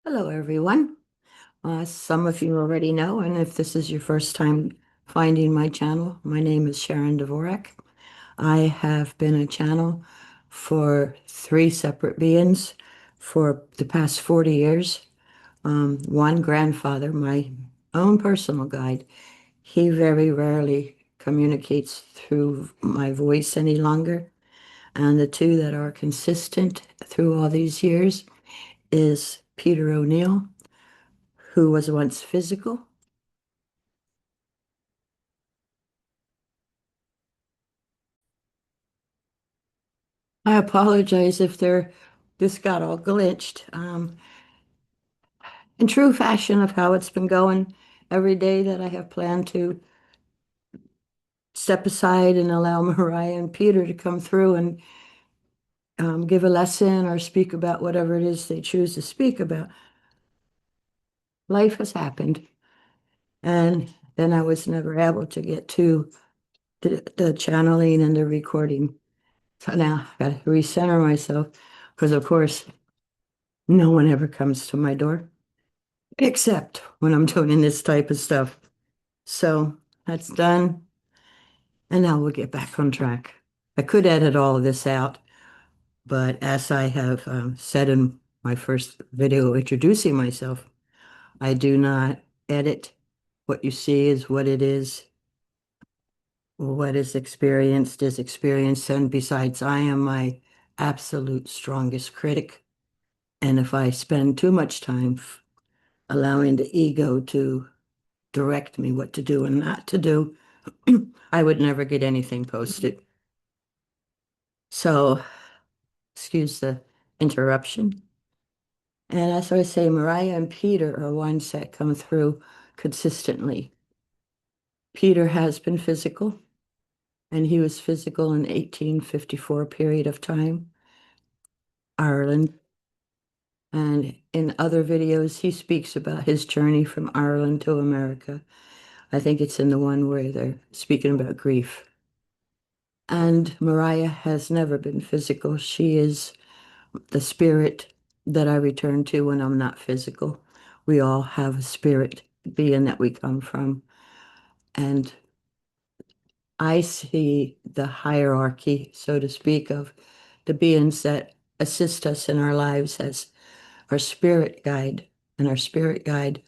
Hello, everyone. Some of you already know, and if this is your first time finding my channel, my name is Sharon Dvorak. I have been a channel for three separate beings for the past 40 years. One grandfather, my own personal guide, he very rarely communicates through my voice any longer. And the two that are consistent through all these years is Peter O'Neill, who was once physical. I apologize if this got all glitched. In true fashion of how it's been going every day that I have planned to step aside and allow Ma-Ryah and Peter to come through and give a lesson or speak about whatever it is they choose to speak about. Life has happened, and then I was never able to get to the channeling and the recording. So now I got to recenter myself because, of course, no one ever comes to my door except when I'm doing this type of stuff. So that's done. And now we'll get back on track. I could edit all of this out, but as I have said in my first video introducing myself, I do not edit. What you see is what it is. What is experienced is experienced. And besides, I am my absolute strongest critic. And if I spend too much time allowing the ego to direct me what to do and not to do, I would never get anything posted. So, excuse the interruption. And as I say, Ma-Ryah and Peter are ones that come through consistently. Peter has been physical, and he was physical in 1854 period of time, Ireland. And in other videos, he speaks about his journey from Ireland to America. I think it's in the one where they're speaking about grief. And Ma-Ryah has never been physical. She is the spirit that I return to when I'm not physical. We all have a spirit being that we come from. And I see the hierarchy, so to speak, of the beings that assist us in our lives as our spirit guide. And our spirit guide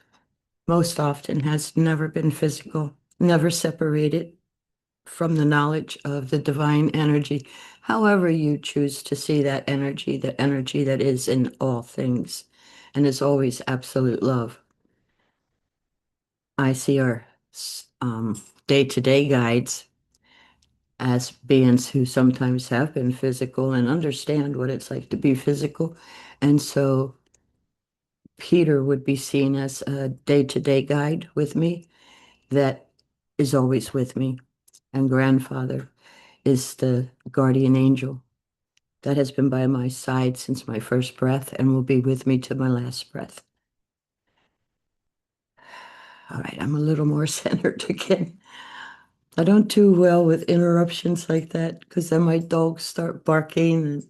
most often has never been physical, never separated from the knowledge of the divine energy, however you choose to see that energy that is in all things and is always absolute love. I see our day-to-day guides as beings who sometimes have been physical and understand what it's like to be physical. And so Peter would be seen as a day-to-day guide with me that is always with me. And grandfather is the guardian angel that has been by my side since my first breath and will be with me to my last breath. All right, I'm a little more centered again. I don't do well with interruptions like that because then my dogs start barking and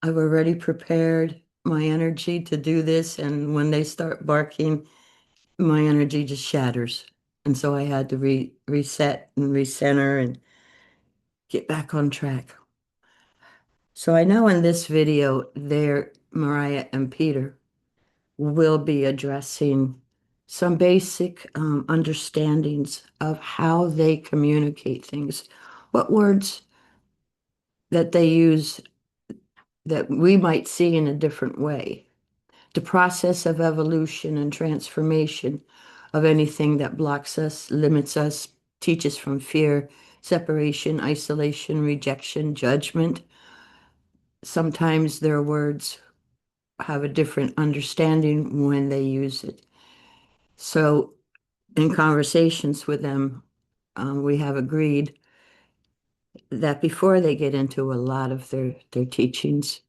I've already prepared my energy to do this. And when they start barking, my energy just shatters. And so I had to reset and recenter and get back on track. So I know in this video there, Ma-Ryah and Peter will be addressing some basic understandings of how they communicate things, what words that they use that we might see in a different way, the process of evolution and transformation of anything that blocks us, limits us, teaches from fear, separation, isolation, rejection, judgment. Sometimes their words have a different understanding when they use it. So in conversations with them, we have agreed that before they get into a lot of their teachings,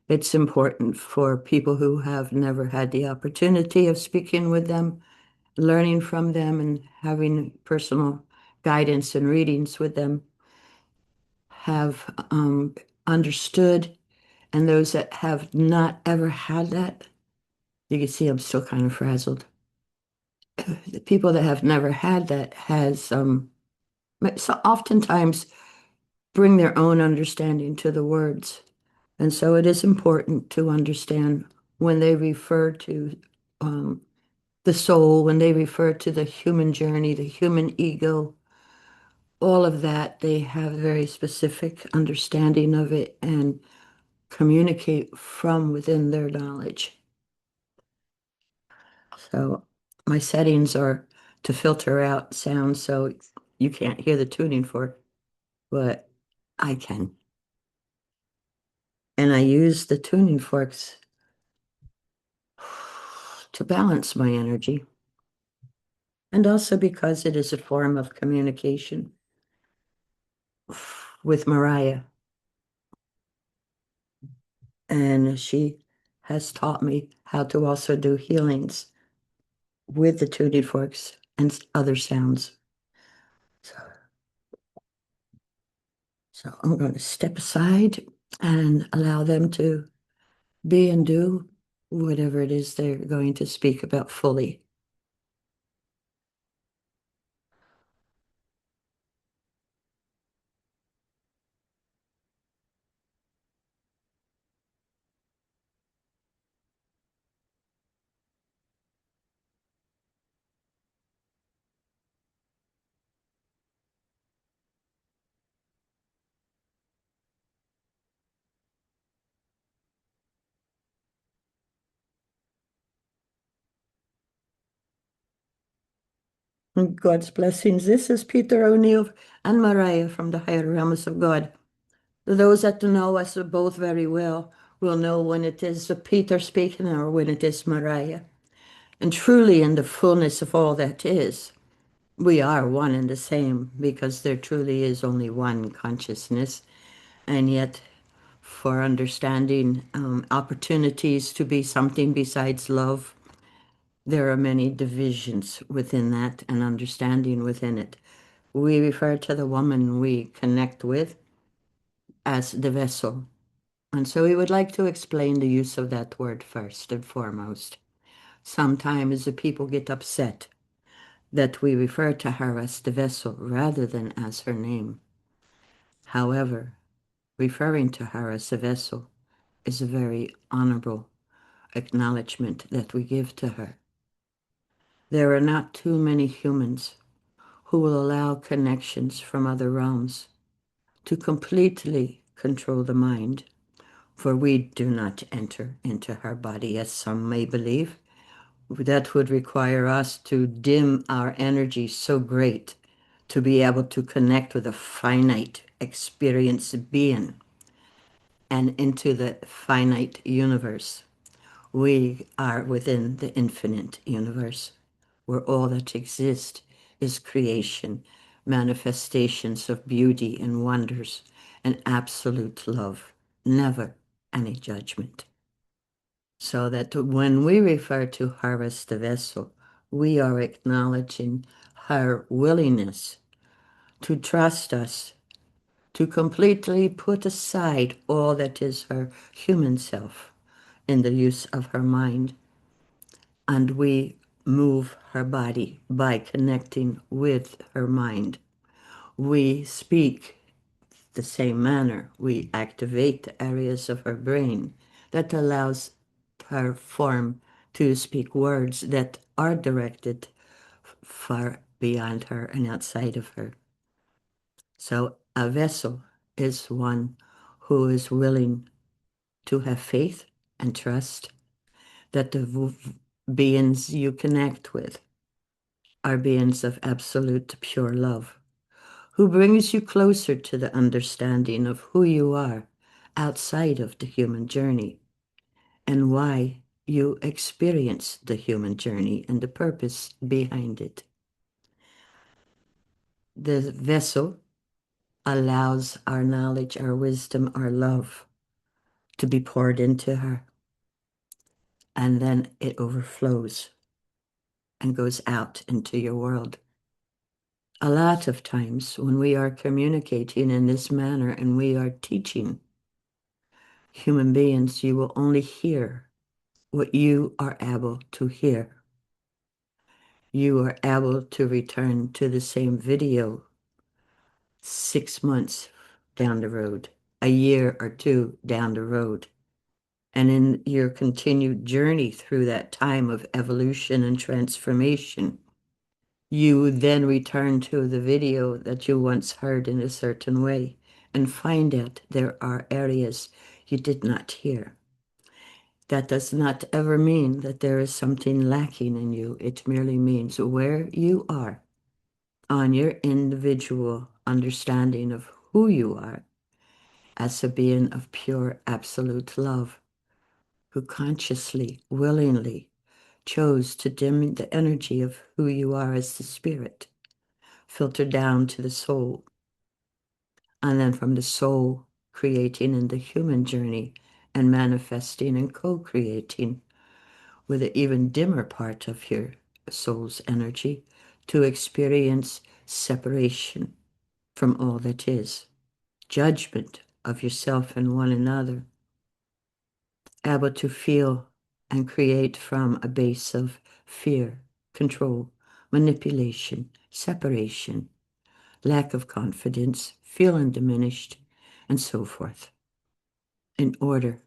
it's important for people who have never had the opportunity of speaking with them, learning from them, and having personal guidance and readings with them, have understood, and those that have not ever had that, You can see I'm still kind of frazzled. The people that have never had that has so oftentimes bring their own understanding to the words. And so it is important to understand when they refer to um, the soul, when they refer to the human journey, the human ego, all of that, they have a very specific understanding of it and communicate from within their knowledge. So my settings are to filter out sound so you can't hear the tuning fork, but I can. And I use the tuning forks to balance my energy. And also because it is a form of communication with Ma-Ryah. And she has taught me how to also do healings with the tuning forks and other sounds. So, so I'm going to step aside and allow them to be and do whatever it is they're going to speak about fully. And God's blessings. This is Peter O'Neill and Ma-Ryah from the higher realms of God. Those that know us both very well will know when it is Peter speaking or when it is Ma-Ryah. And truly, in the fullness of all that is, we are one and the same because there truly is only one consciousness. And yet, for understanding opportunities to be something besides love, there are many divisions within that and understanding within it. We refer to the woman we connect with as the vessel. And so we would like to explain the use of that word first and foremost. Sometimes the people get upset that we refer to her as the vessel rather than as her name. However, referring to her as a vessel is a very honorable acknowledgement that we give to her. There are not too many humans who will allow connections from other realms to completely control the mind, for we do not enter into her body as some may believe. That would require us to dim our energy so great to be able to connect with a finite experience being and into the finite universe. We are within the infinite universe, where all that exists is creation, manifestations of beauty and wonders, and absolute love, never any judgment. So that when we refer to her as the vessel, we are acknowledging her willingness to trust us, to completely put aside all that is her human self in the use of her mind. And we move her body by connecting with her mind. We speak the same manner. We activate the areas of her brain that allows her form to speak words that are directed far beyond her and outside of her. So a vessel is one who is willing to have faith and trust that the beings you connect with are beings of absolute pure love, who brings you closer to the understanding of who you are outside of the human journey and why you experience the human journey and the purpose behind it. The vessel allows our knowledge, our wisdom, our love to be poured into her, and then it overflows and goes out into your world. A lot of times when we are communicating in this manner and we are teaching human beings, you will only hear what you are able to hear. You are able to return to the same video 6 months down the road, a year or two down the road. And in your continued journey through that time of evolution and transformation, you then return to the video that you once heard in a certain way and find out there are areas you did not hear. That does not ever mean that there is something lacking in you. It merely means where you are on your individual understanding of who you are as a being of pure absolute love, who consciously, willingly chose to dim the energy of who you are as the spirit, filter down to the soul, and then from the soul creating in the human journey and manifesting and co-creating with an even dimmer part of your soul's energy to experience separation from all that is, judgment of yourself and one another, able to feel and create from a base of fear, control, manipulation, separation, lack of confidence, feeling diminished, and so forth, in order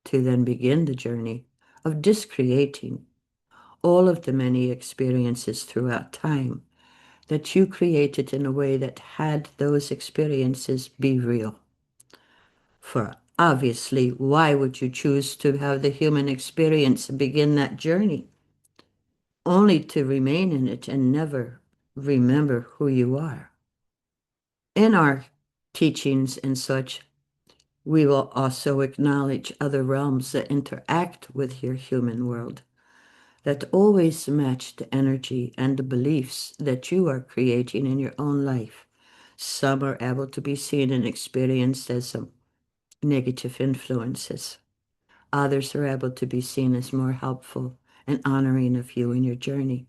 to then begin the journey of discreating all of the many experiences throughout time that you created in a way that had those experiences be real. For obviously, why would you choose to have the human experience and begin that journey only to remain in it and never remember who you are? In our teachings and such, we will also acknowledge other realms that interact with your human world, that always match the energy and the beliefs that you are creating in your own life. Some are able to be seen and experienced as some negative influences. Others are able to be seen as more helpful and honoring of you in your journey.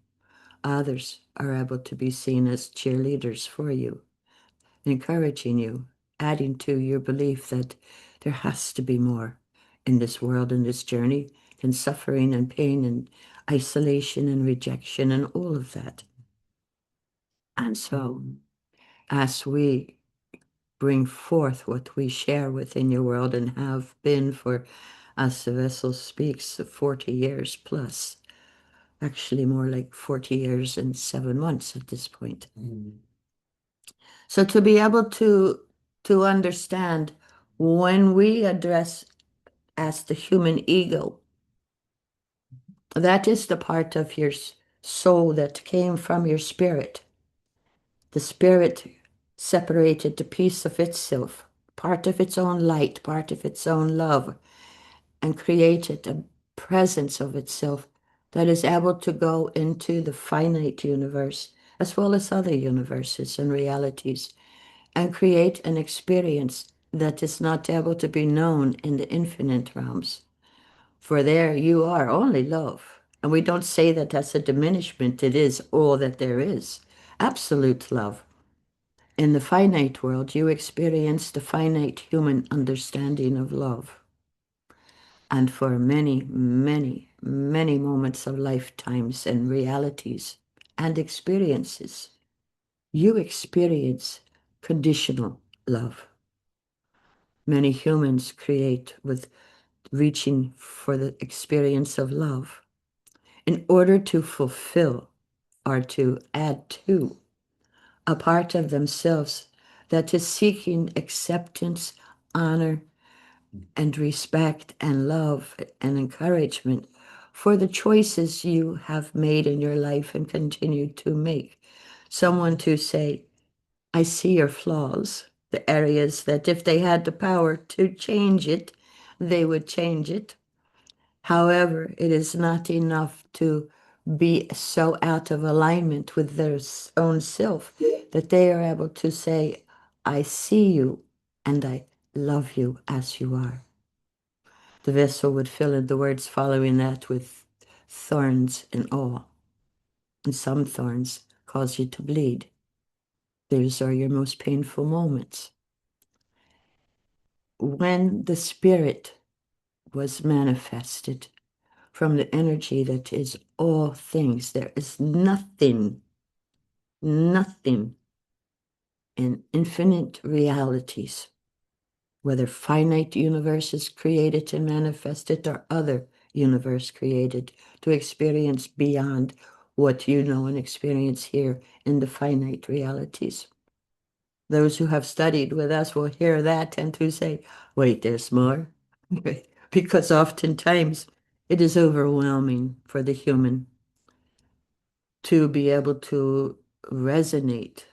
Others are able to be seen as cheerleaders for you, encouraging you, adding to your belief that there has to be more in this world, in this journey, than suffering and pain and isolation and rejection and all of that. And so, as we bring forth what we share within your world and have been for, as the vessel speaks, 40 years plus, actually more like 40 years and 7 months at this point. So to be able to understand when we address as the human ego, that is the part of your soul that came from your spirit. The spirit separated the piece of itself, part of its own light, part of its own love, and created a presence of itself that is able to go into the finite universe as well as other universes and realities and create an experience that is not able to be known in the infinite realms. For there you are only love. And we don't say that as a diminishment, it is all that there is. Absolute love. In the finite world, you experience the finite human understanding of love. And for many, many, many moments of lifetimes and realities and experiences, you experience conditional love. Many humans create with reaching for the experience of love in order to fulfill or to add to a part of themselves that is seeking acceptance, honor, and respect and love and encouragement for the choices you have made in your life and continue to make. Someone to say, I see your flaws, the areas that if they had the power to change it, they would change it. However, it is not enough to be so out of alignment with their own self that they are able to say, I see you and I love you as you are. The vessel would fill in the words following that with thorns and all. And some thorns cause you to bleed. Those are your most painful moments. When the spirit was manifested, from the energy that is all things. There is nothing, nothing in infinite realities, whether finite universes created and manifested or other universe created, to experience beyond what you know and experience here in the finite realities. Those who have studied with us will hear that and to say, wait, there's more. Because oftentimes it is overwhelming for the human to be able to resonate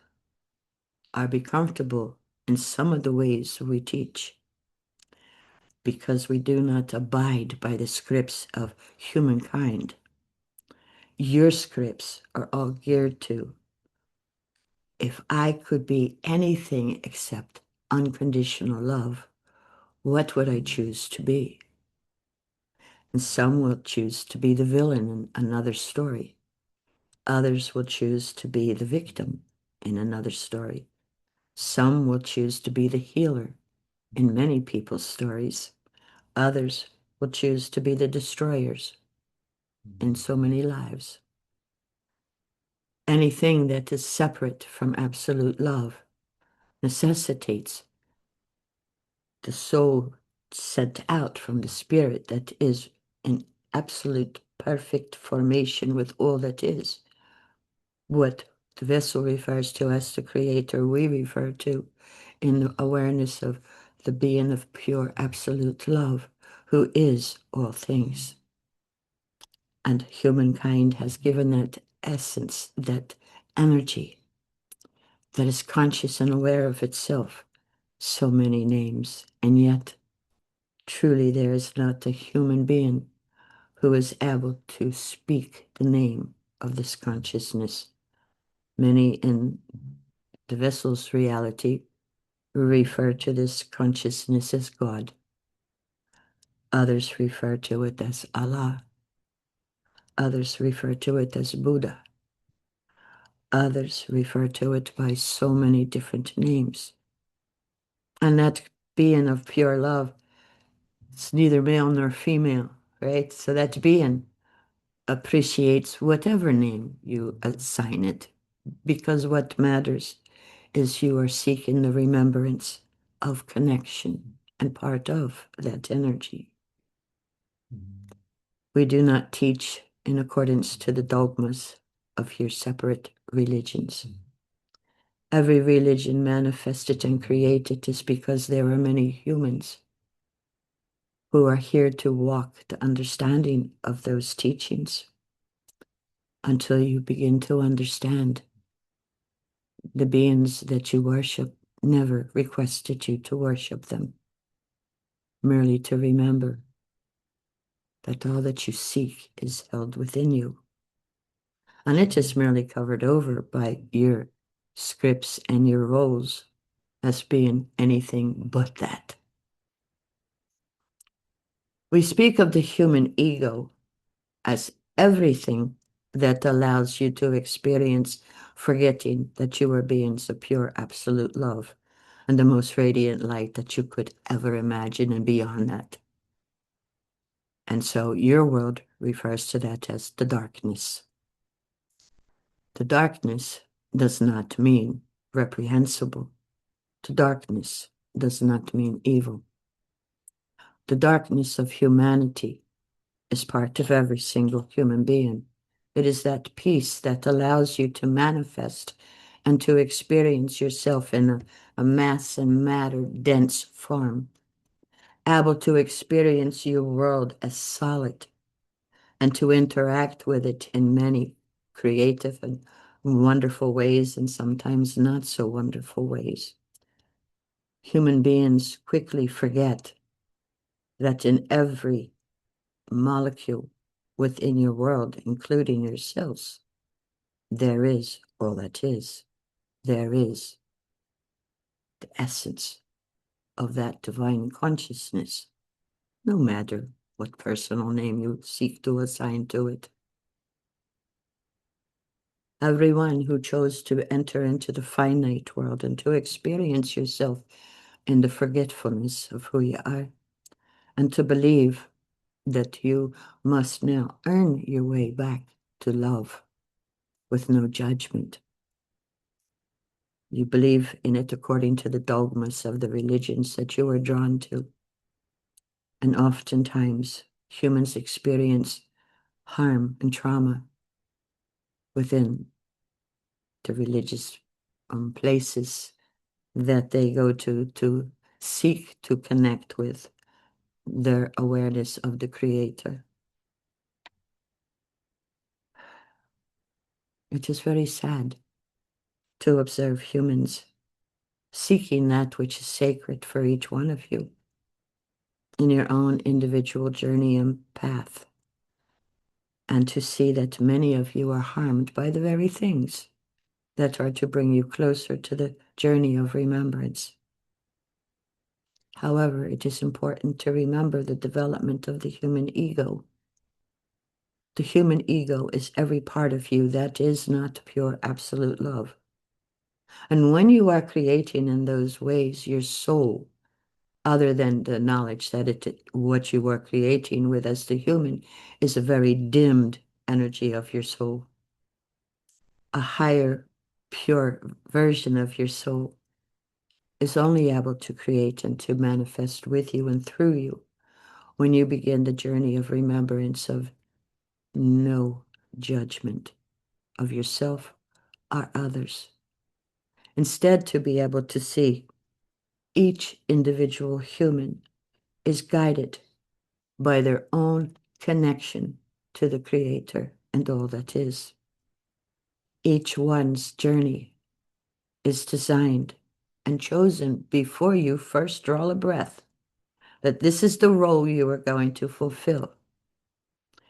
or be comfortable in some of the ways we teach, because we do not abide by the scripts of humankind. Your scripts are all geared to, if I could be anything except unconditional love, what would I choose to be? And some will choose to be the villain in another story. Others will choose to be the victim in another story. Some will choose to be the healer in many people's stories. Others will choose to be the destroyers in so many lives. Anything that is separate from absolute love necessitates the soul sent out from the spirit that is in absolute perfect formation with all that is. What the vessel refers to as the creator, we refer to in the awareness of the being of pure absolute love, who is all things. And humankind has given that essence, that energy that is conscious and aware of itself, so many names. And yet, truly, there is not a human being who is able to speak the name of this consciousness. Many in the vessel's reality refer to this consciousness as God. Others refer to it as Allah. Others refer to it as Buddha. Others refer to it by so many different names. And that being of pure love, it's neither male nor female, right? So that being appreciates whatever name you assign it, because what matters is you are seeking the remembrance of connection and part of that energy. We do not teach in accordance to the dogmas of your separate religions. Every religion manifested and created is because there are many humans who are here to walk the understanding of those teachings, until you begin to understand the beings that you worship never requested you to worship them, merely to remember that all that you seek is held within you. And it is merely covered over by your scripts and your roles as being anything but that. We speak of the human ego as everything that allows you to experience forgetting that you are beings of pure absolute love and the most radiant light that you could ever imagine, and beyond that. And so your world refers to that as the darkness. The darkness does not mean reprehensible. The darkness does not mean evil. The darkness of humanity is part of every single human being. It is that peace that allows you to manifest and to experience yourself in a mass and matter dense form, able to experience your world as solid and to interact with it in many creative and wonderful ways, and sometimes not so wonderful ways. Human beings quickly forget that in every molecule within your world, including yourselves, there is all that is. There is the essence of that divine consciousness, no matter what personal name you seek to assign to it. Everyone who chose to enter into the finite world and to experience yourself in the forgetfulness of who you are, and to believe that you must now earn your way back to love with no judgment. You believe in it according to the dogmas of the religions that you are drawn to. And oftentimes, humans experience harm and trauma within the religious places that they go to seek to connect with their awareness of the Creator. It is very sad to observe humans seeking that which is sacred for each one of you in your own individual journey and path, and to see that many of you are harmed by the very things that are to bring you closer to the journey of remembrance. However, it is important to remember the development of the human ego. The human ego is every part of you that is not pure absolute love. And when you are creating in those ways, your soul, other than the knowledge that what you are creating with as the human is a very dimmed energy of your soul, a higher, pure version of your soul is only able to create and to manifest with you and through you when you begin the journey of remembrance of no judgment of yourself or others. Instead, to be able to see each individual human is guided by their own connection to the Creator and all that is. Each one's journey is designed and chosen before you first draw a breath, that this is the role you are going to fulfill.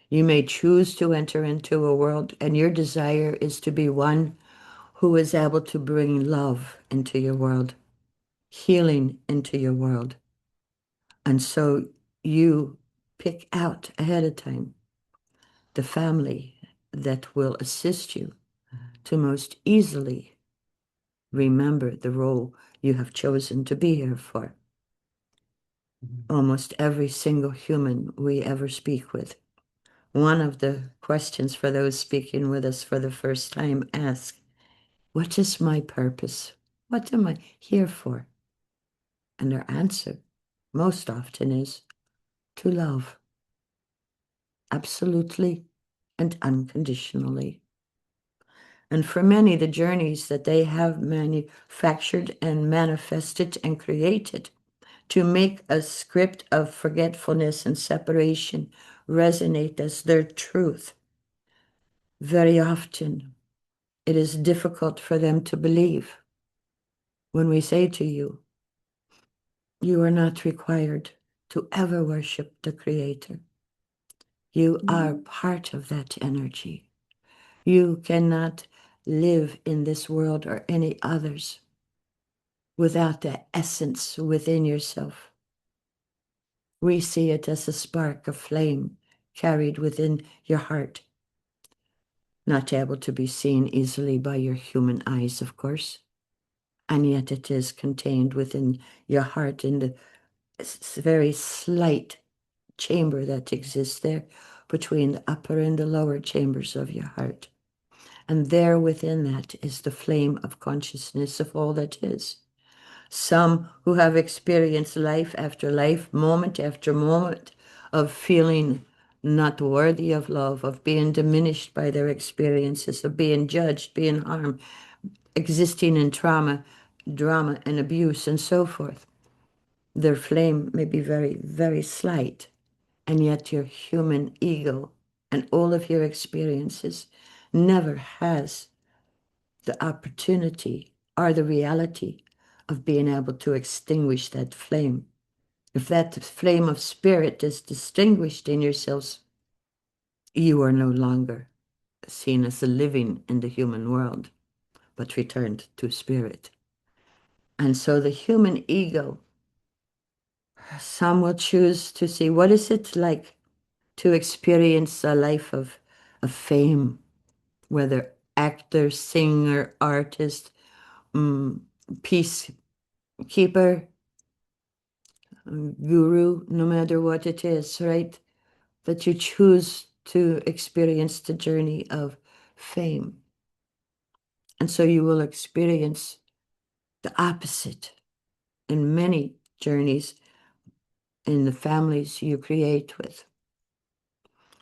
You may choose to enter into a world, and your desire is to be one who is able to bring love into your world, healing into your world. And so you pick out ahead of time the family that will assist you to most easily remember the role you have chosen to be here for. Almost every single human we ever speak with, one of the questions for those speaking with us for the first time ask, what is my purpose? What am I here for? And their answer most often is to love, absolutely and unconditionally. And for many, the journeys that they have manufactured and manifested and created to make a script of forgetfulness and separation resonate as their truth, very often it is difficult for them to believe when we say to you, you are not required to ever worship the Creator. You are part of that energy. You cannot live in this world or any others without the essence within yourself. We see it as a spark of flame carried within your heart, not able to be seen easily by your human eyes, of course, and yet it is contained within your heart in the very slight chamber that exists there between the upper and the lower chambers of your heart. And there within that is the flame of consciousness of all that is. Some who have experienced life after life, moment after moment, of feeling not worthy of love, of being diminished by their experiences, of being judged, being harmed, existing in trauma, drama, and abuse, and so forth. Their flame may be very, very slight, and yet your human ego and all of your experiences never has the opportunity or the reality of being able to extinguish that flame. If that flame of spirit is distinguished in yourselves, you are no longer seen as a living in the human world, but returned to spirit. And so the human ego, some will choose to see what is it like to experience a life of fame, whether actor, singer, artist, peacekeeper, guru, no matter what it is, right? that you choose to experience the journey of fame. And so you will experience the opposite in many journeys in the families you create with,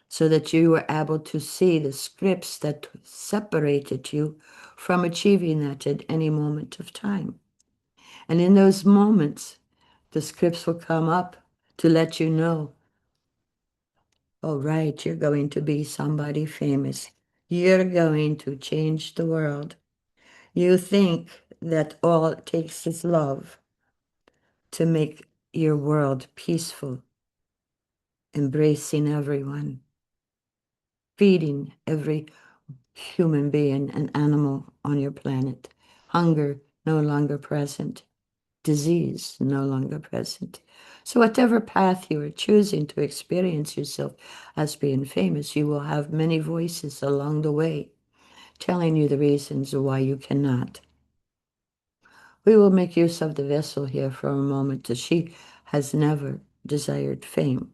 so that you were able to see the scripts that separated you from achieving that at any moment of time. And in those moments, the scripts will come up to let you know, oh, right, you're going to be somebody famous. You're going to change the world. You think that all it takes is love to make your world peaceful, embracing everyone, feeding every human being and animal on your planet. Hunger no longer present, disease no longer present. So, whatever path you are choosing to experience yourself as being famous, you will have many voices along the way telling you the reasons why you cannot. We will make use of the vessel here for a moment, that she has never desired fame.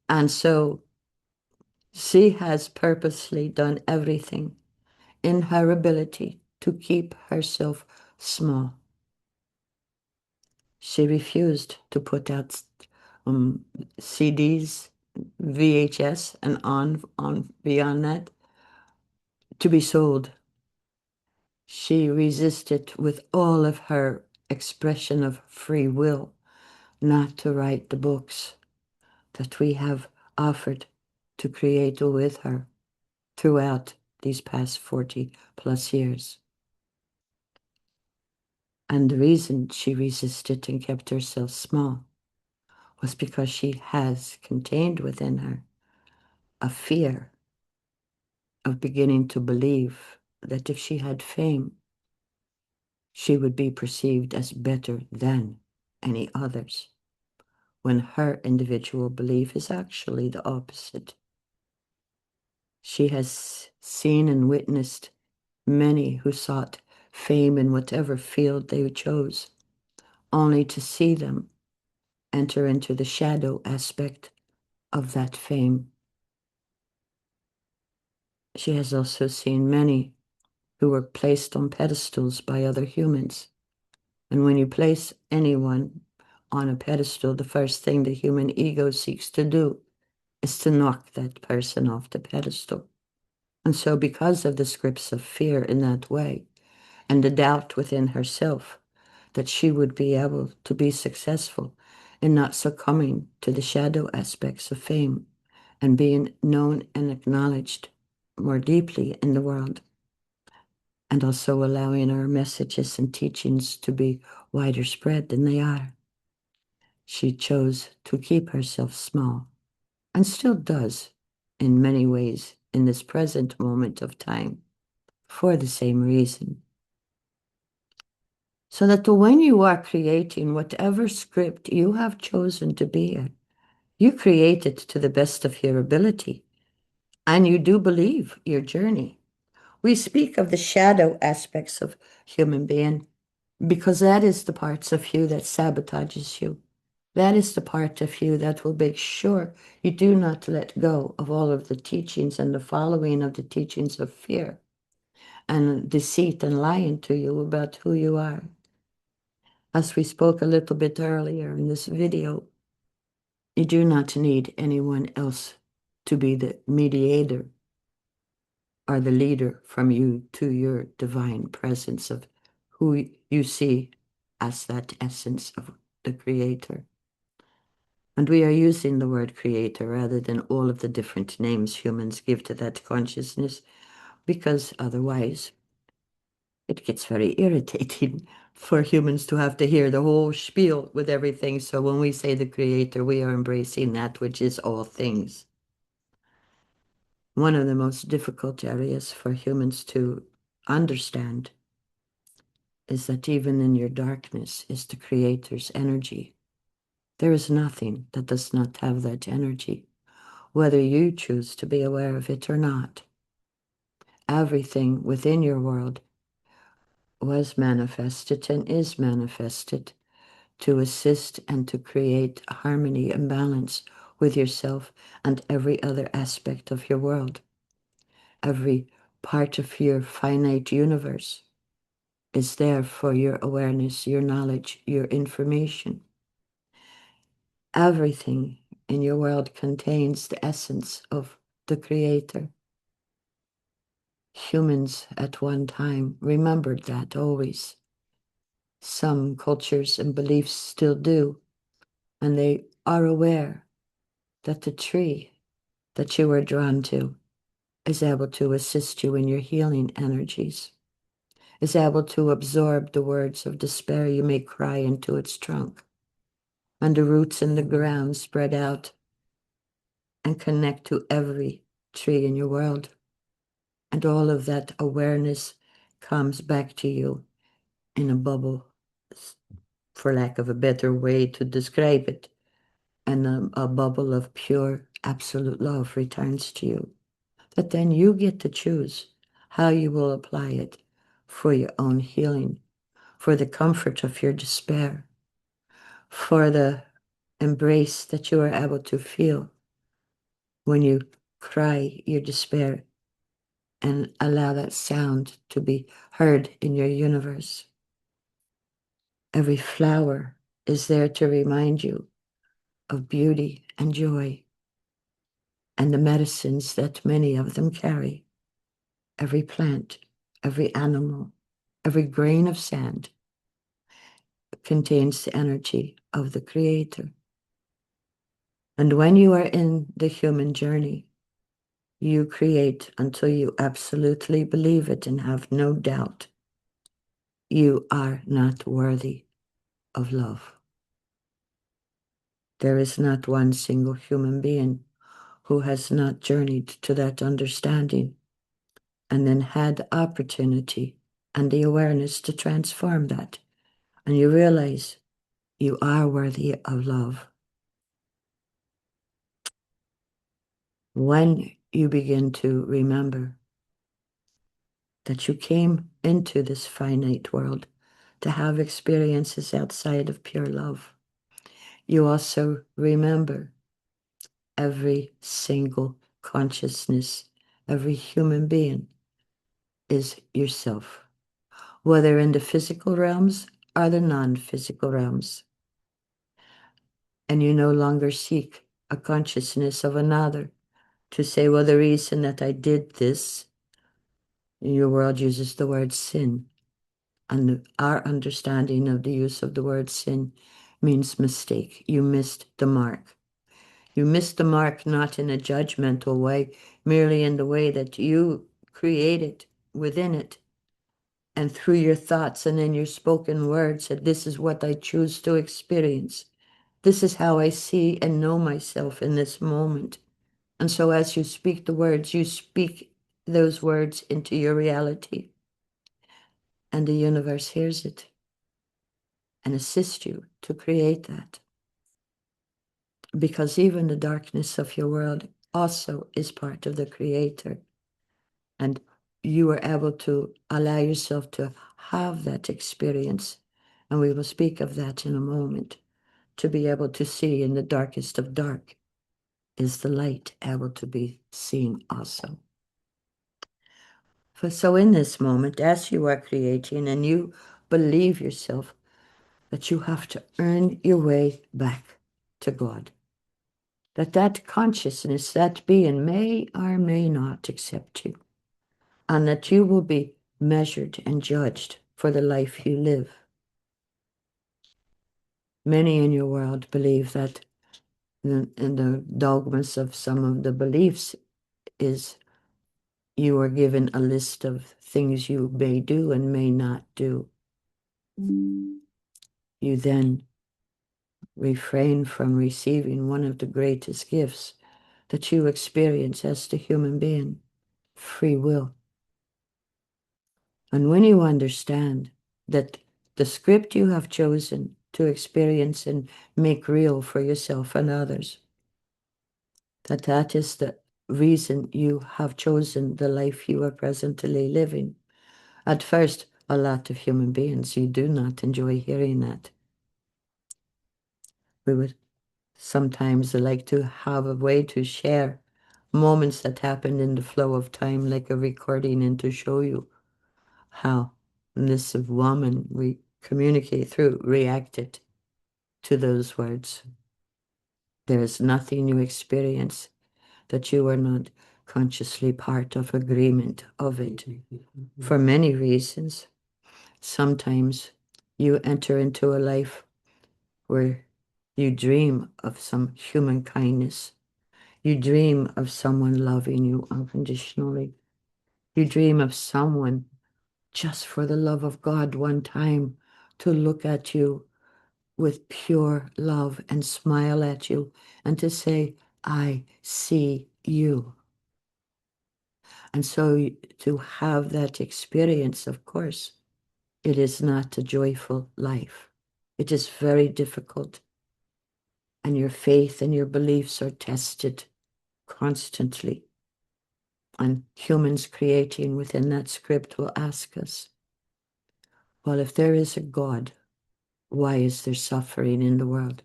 And so she has purposely done everything in her ability to keep herself small. She refused to put out CDs, VHS, and on beyond that to be sold. She resisted with all of her expression of free will not to write the books that we have offered to create with her throughout these past 40 plus years. And the reason she resisted and kept herself small was because she has contained within her a fear of beginning to believe that if she had fame, she would be perceived as better than any others, when her individual belief is actually the opposite. She has seen and witnessed many who sought fame in whatever field they chose, only to see them enter into the shadow aspect of that fame. She has also seen many who were placed on pedestals by other humans. And when you place anyone on a pedestal, the first thing the human ego seeks to do is to knock that person off the pedestal. And so, because of the scripts of fear in that way, and the doubt within herself that she would be able to be successful in not succumbing to the shadow aspects of fame and being known and acknowledged more deeply in the world, and also allowing our messages and teachings to be wider spread than they are, she chose to keep herself small, and still does in many ways in this present moment of time for the same reason. So that when you are creating whatever script you have chosen to be in, you create it to the best of your ability, and you do believe your journey. We speak of the shadow aspects of human being because that is the parts of you that sabotages you. That is the part of you that will make sure you do not let go of all of the teachings and the following of the teachings of fear and deceit and lying to you about who you are. As we spoke a little bit earlier in this video, you do not need anyone else to be the mediator or the leader from you to your divine presence of who you see as that essence of the creator. And we are using the word creator rather than all of the different names humans give to that consciousness, because otherwise it gets very irritating for humans to have to hear the whole spiel with everything. So when we say the creator, we are embracing that which is all things. One of the most difficult areas for humans to understand is that even in your darkness is the creator's energy. There is nothing that does not have that energy, whether you choose to be aware of it or not. Everything within your world was manifested and is manifested to assist and to create harmony and balance with yourself and every other aspect of your world. Every part of your finite universe is there for your awareness, your knowledge, your information. Everything in your world contains the essence of the Creator. Humans at one time remembered that always. Some cultures and beliefs still do, and they are aware that the tree that you are drawn to is able to assist you in your healing energies, is able to absorb the words of despair you may cry into its trunk, and the roots in the ground spread out and connect to every tree in your world. And all of that awareness comes back to you in a bubble, for lack of a better way to describe it. And a bubble of pure, absolute love returns to you. But then you get to choose how you will apply it for your own healing, for the comfort of your despair, for the embrace that you are able to feel when you cry your despair and allow that sound to be heard in your universe. Every flower is there to remind you of beauty and joy and the medicines that many of them carry. Every plant, every animal, every grain of sand contains the energy of the Creator. And when you are in the human journey, you create until you absolutely believe it and have no doubt. You are not worthy of love. There is not one single human being who has not journeyed to that understanding and then had the opportunity and the awareness to transform that. And you realize you are worthy of love. When you begin to remember that you came into this finite world to have experiences outside of pure love, you also remember every single consciousness, every human being is yourself, whether in the physical realms or the non-physical realms. And you no longer seek a consciousness of another to say, well, the reason that I did this, your world uses the word sin. And our understanding of the use of the word sin means mistake. You missed the mark. You missed the mark not in a judgmental way, merely in the way that you created within it and through your thoughts and in your spoken words said, this is what I choose to experience. This is how I see and know myself in this moment. And so as you speak the words, you speak those words into your reality. And the universe hears it and assists you to create that. Because even the darkness of your world also is part of the Creator. And you are able to allow yourself to have that experience. And we will speak of that in a moment. To be able to see in the darkest of dark is the light able to be seen also. So in this moment, as you are creating and you believe yourself that you have to earn your way back to God, that consciousness, that being may or may not accept you, and that you will be measured and judged for the life you live. Many in your world believe that in the dogmas of some of the beliefs is you are given a list of things you may do and may not do. You then refrain from receiving one of the greatest gifts that you experience as the human being, free will. And when you understand that the script you have chosen to experience and make real for yourself and others, that is the reason you have chosen the life you are presently living. At first, a lot of human beings, you do not enjoy hearing that. We would Sometimes I like to have a way to share moments that happened in the flow of time, like a recording, and to show you how this woman we communicate through reacted to those words. There is nothing you experience that you are not consciously part of agreement of it for many reasons. Sometimes you enter into a life where you dream of some human kindness. You dream of someone loving you unconditionally. You dream of someone just for the love of God one time to look at you with pure love and smile at you and to say, I see you. And so to have that experience, of course, it is not a joyful life. It is very difficult. And your faith and your beliefs are tested constantly. And humans creating within that script will ask us, well, if there is a God, why is there suffering in the world?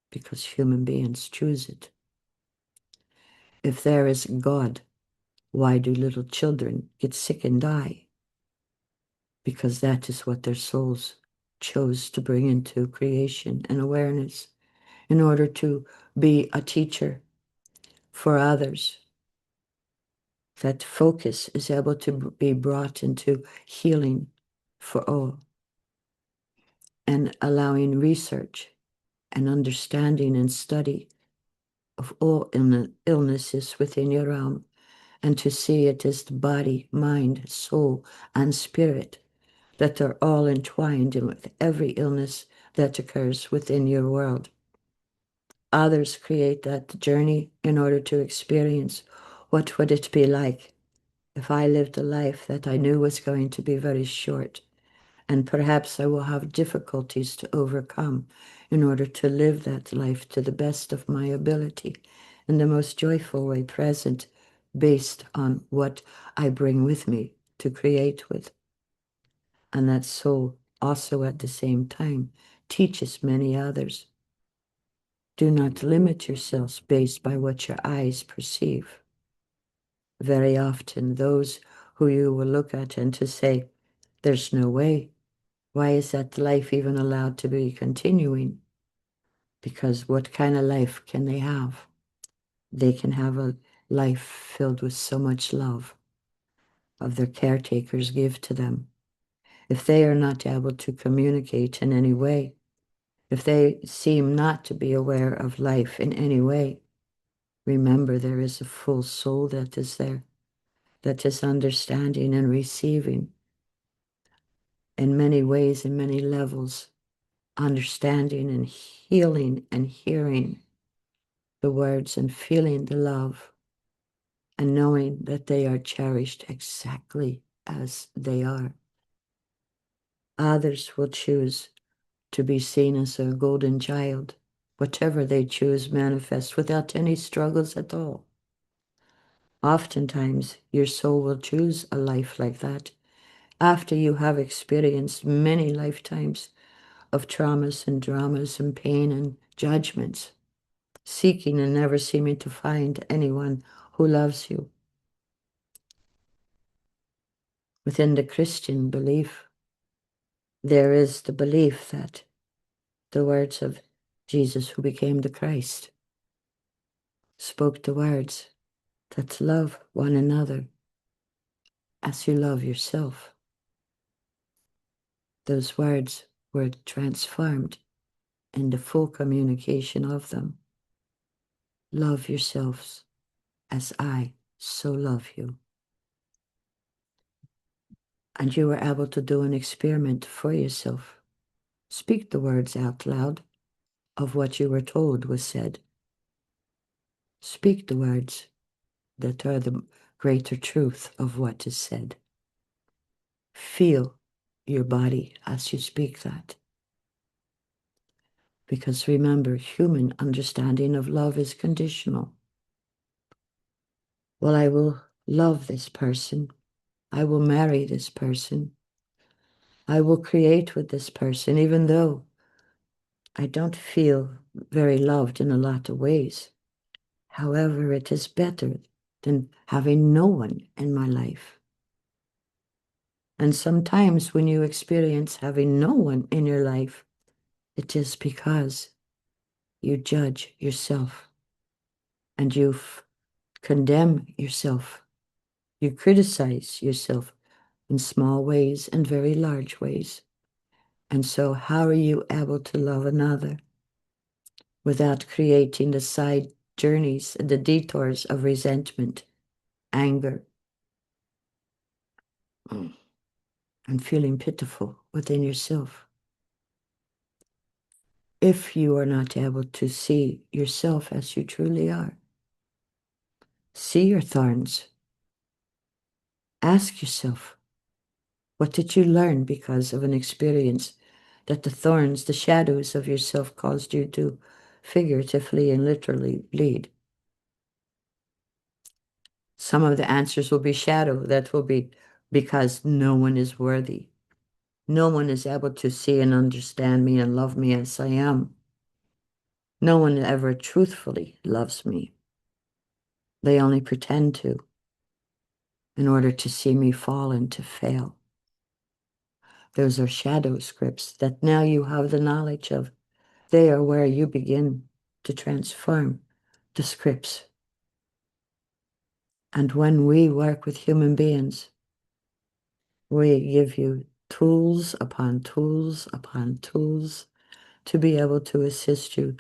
Because human beings choose it. If there is God, why do little children get sick and die? Because that is what their souls chose to bring into creation and awareness in order to be a teacher for others. That focus is able to be brought into healing for all and allowing research and understanding and study of all illnesses within your realm, and to see it as the body, mind, soul, and spirit that are all entwined in with every illness that occurs within your world. Others create that journey in order to experience what would it be like if I lived a life that I knew was going to be very short, and perhaps I will have difficulties to overcome in order to live that life to the best of my ability in the most joyful way present, based on what I bring with me to create with. And that soul also at the same time teaches many others. Do not limit yourselves based by what your eyes perceive. Very often, those who you will look at and to say, there's no way. Why is that life even allowed to be continuing? Because what kind of life can they have? They can have a life filled with so much love of their caretakers give to them. If they are not able to communicate in any way, if they seem not to be aware of life in any way, remember there is a full soul that is there, that is understanding and receiving in many ways, in many levels, understanding and healing and hearing the words and feeling the love and knowing that they are cherished exactly as they are. Others will choose to be seen as a golden child. Whatever they choose manifests without any struggles at all. Oftentimes, your soul will choose a life like that after you have experienced many lifetimes of traumas and dramas and pain and judgments, seeking and never seeming to find anyone who loves you. Within the Christian belief, there is the belief that the words of Jesus, who became the Christ, spoke the words that love one another as you love yourself. Those words were transformed in the full communication of them. Love yourselves as I so love you. And you were able to do an experiment for yourself. Speak the words out loud of what you were told was said. Speak the words that are the greater truth of what is said. Feel your body as you speak that. Because remember, human understanding of love is conditional. Well, I will love this person. I will marry this person. I will create with this person, even though I don't feel very loved in a lot of ways. However, it is better than having no one in my life. And sometimes when you experience having no one in your life, it is because you judge yourself and you condemn yourself. You criticize yourself in small ways and very large ways. And so, how are you able to love another without creating the side journeys and the detours of resentment, anger, and feeling pitiful within yourself? If you are not able to see yourself as you truly are, see your thorns. Ask yourself, what did you learn because of an experience that the thorns, the shadows of yourself caused you to figuratively and literally bleed? Some of the answers will be shadow. That will be because no one is worthy. No one is able to see and understand me and love me as I am. No one ever truthfully loves me. They only pretend to in order to see me fall and to fail. Those are shadow scripts that now you have the knowledge of. They are where you begin to transform the scripts. And when we work with human beings, we give you tools upon tools upon tools to be able to assist you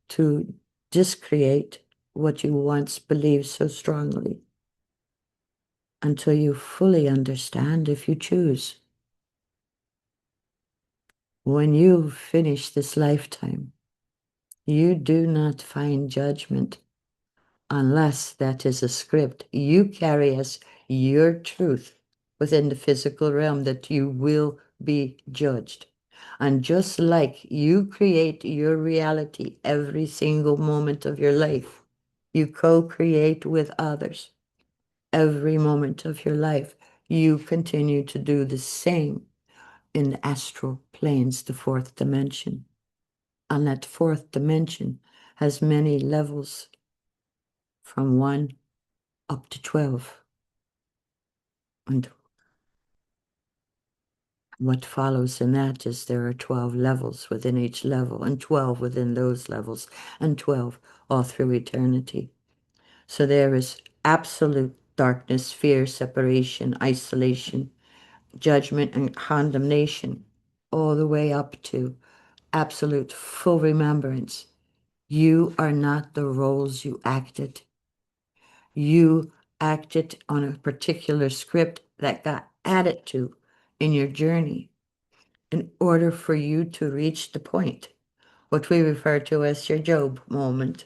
to discreate what you once believed so strongly until you fully understand if you choose. When you finish this lifetime, you do not find judgment unless that is a script you carry as your truth within the physical realm, that you will be judged. And just like you create your reality every single moment of your life, you co-create with others every moment of your life. You continue to do the same in the astral planes, the fourth dimension. And that fourth dimension has many levels from 1 up to 12. And what follows in that is there are 12 levels within each level, and 12 within those levels, and 12 all through eternity. So there is absolute darkness, fear, separation, isolation, judgment, and condemnation, all the way up to absolute full remembrance. You are not the roles you acted. You acted on a particular script that got added to in your journey in order for you to reach the point, what we refer to as your Job moment.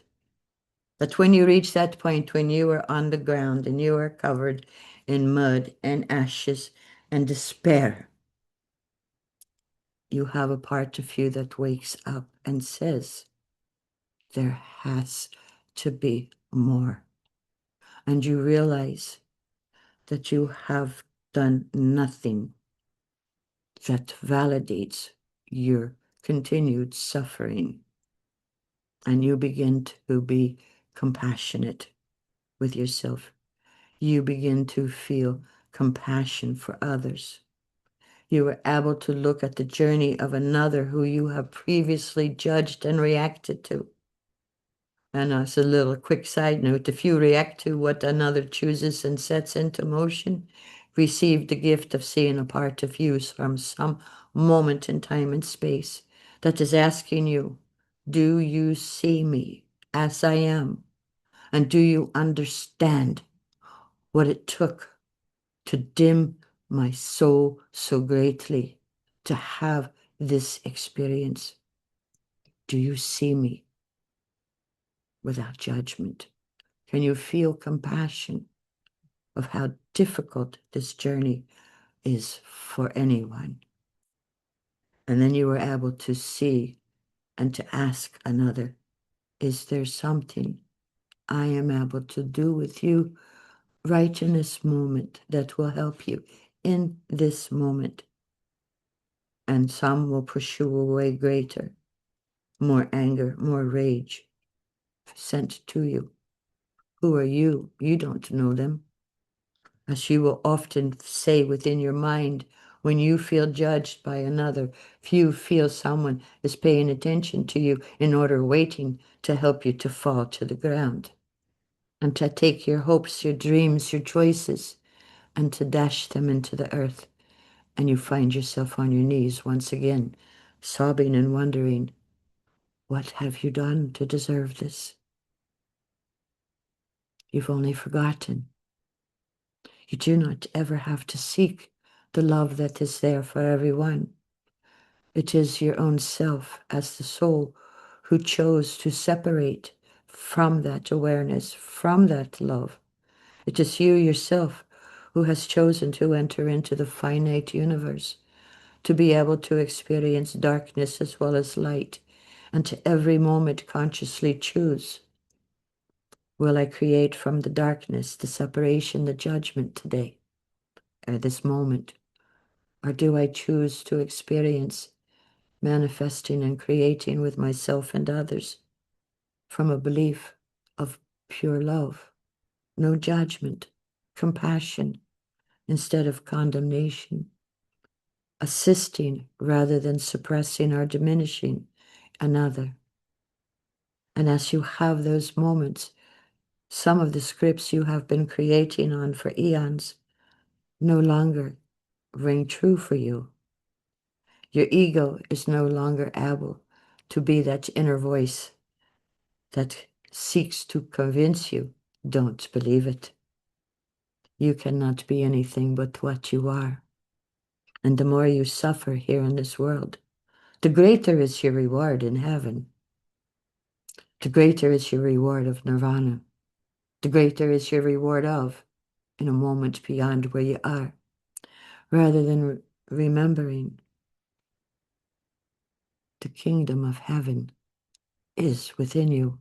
That when you reach that point, when you are on the ground and you are covered in mud and ashes and despair, you have a part of you that wakes up and says, there has to be more. And you realize that you have done nothing that validates your continued suffering. And you begin to be compassionate with yourself. You begin to feel compassion for others. You are able to look at the journey of another who you have previously judged and reacted to. And as a little quick side note, if you react to what another chooses and sets into motion, receive the gift of seeing a part of you from some moment in time and space that is asking you, do you see me as I am? And do you understand what it took to dim my soul so greatly to have this experience? Do you see me without judgment? Can you feel compassion of how difficult this journey is for anyone? And then you were able to see and to ask another, is there something I am able to do with you right in this moment that will help you in this moment? And some will push you away greater, more anger, more rage sent to you. Who are you? You don't know them. As you will often say within your mind, when you feel judged by another, if you feel someone is paying attention to you in order waiting to help you to fall to the ground and to take your hopes, your dreams, your choices and to dash them into the earth. And you find yourself on your knees once again, sobbing and wondering, what have you done to deserve this? You've only forgotten. You do not ever have to seek the love that is there for everyone. It is your own self as the soul who chose to separate from that awareness, from that love. It is you yourself who has chosen to enter into the finite universe, to be able to experience darkness as well as light, and to every moment consciously choose, will I create from the darkness the separation, the judgment today, at this moment? Or do I choose to experience manifesting and creating with myself and others from a belief of pure love, no judgment, compassion instead of condemnation, assisting rather than suppressing or diminishing another? And as you have those moments, some of the scripts you have been creating on for eons no longer ring true for you. Your ego is no longer able to be that inner voice that seeks to convince you. Don't believe it. You cannot be anything but what you are. And the more you suffer here in this world, the greater is your reward in heaven. The greater is your reward of nirvana. The greater is your reward of in a moment beyond where you are. Rather than remembering the kingdom of heaven is within you.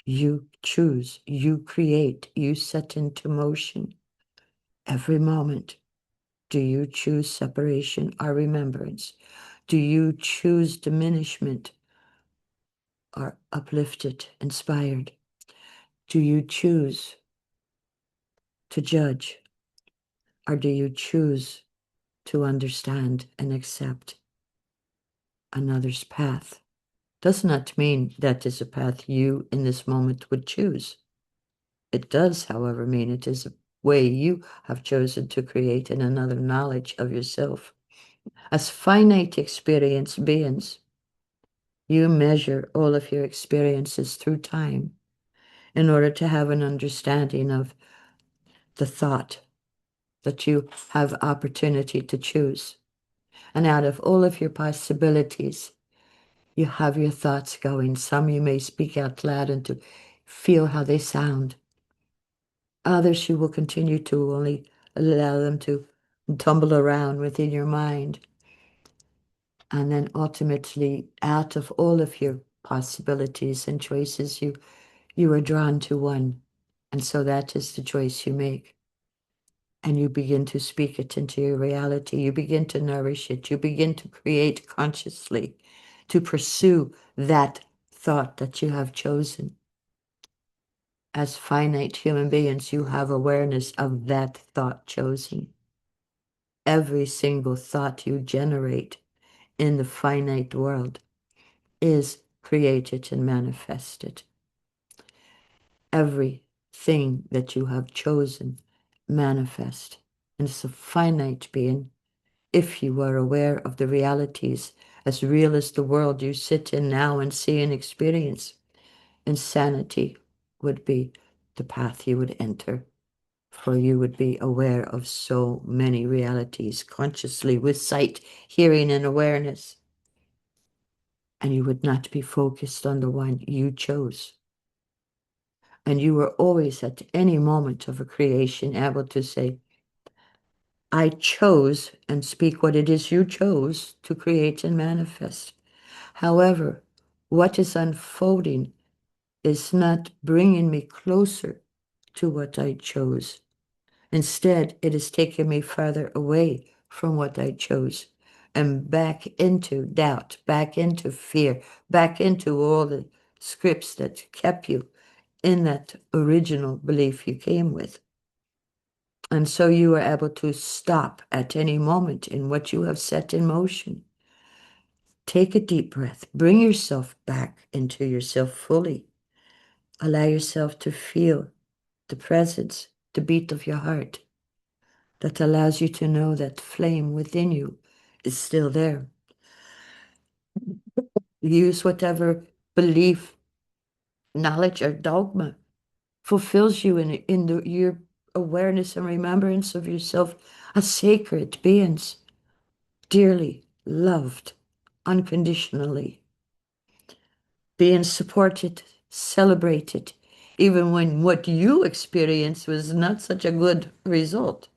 You choose, you create, you set into motion every moment. Do you choose separation or remembrance? Do you choose diminishment or uplifted, inspired? Do you choose to judge or do you choose to understand and accept another's path? Does not mean that is a path you in this moment would choose. It does, however, mean it is a way you have chosen to create in another knowledge of yourself. As finite experience beings, you measure all of your experiences through time in order to have an understanding of the thought that you have opportunity to choose. And out of all of your possibilities, you have your thoughts going. Some you may speak out loud and to feel how they sound. Others you will continue to only allow them to tumble around within your mind. And then ultimately, out of all of your possibilities and choices, you are drawn to one. And so that is the choice you make. And you begin to speak it into your reality. You begin to nourish it. You begin to create consciously, to pursue that thought that you have chosen. As finite human beings, you have awareness of that thought chosen. Every single thought you generate in the finite world is created and manifested. Everything that you have chosen manifest. And it's a finite being. If you are aware of the realities as real as the world you sit in now and see and experience, insanity would be the path you would enter. For you would be aware of so many realities consciously with sight, hearing, and awareness. And you would not be focused on the one you chose. And you were always at any moment of a creation able to say, I chose, and speak what it is you chose to create and manifest. However, what is unfolding is not bringing me closer to what I chose. Instead, it is taking me farther away from what I chose, and back into doubt, back into fear, back into all the scripts that kept you in that original belief you came with. And so you are able to stop at any moment in what you have set in motion. Take a deep breath. Bring yourself back into yourself fully. Allow yourself to feel the presence, the beat of your heart that allows you to know that flame within you is still there. Use whatever belief, knowledge, or dogma fulfills you in your awareness and remembrance of yourself as sacred beings, dearly loved unconditionally, being supported, celebrated, even when what you experienced was not such a good result.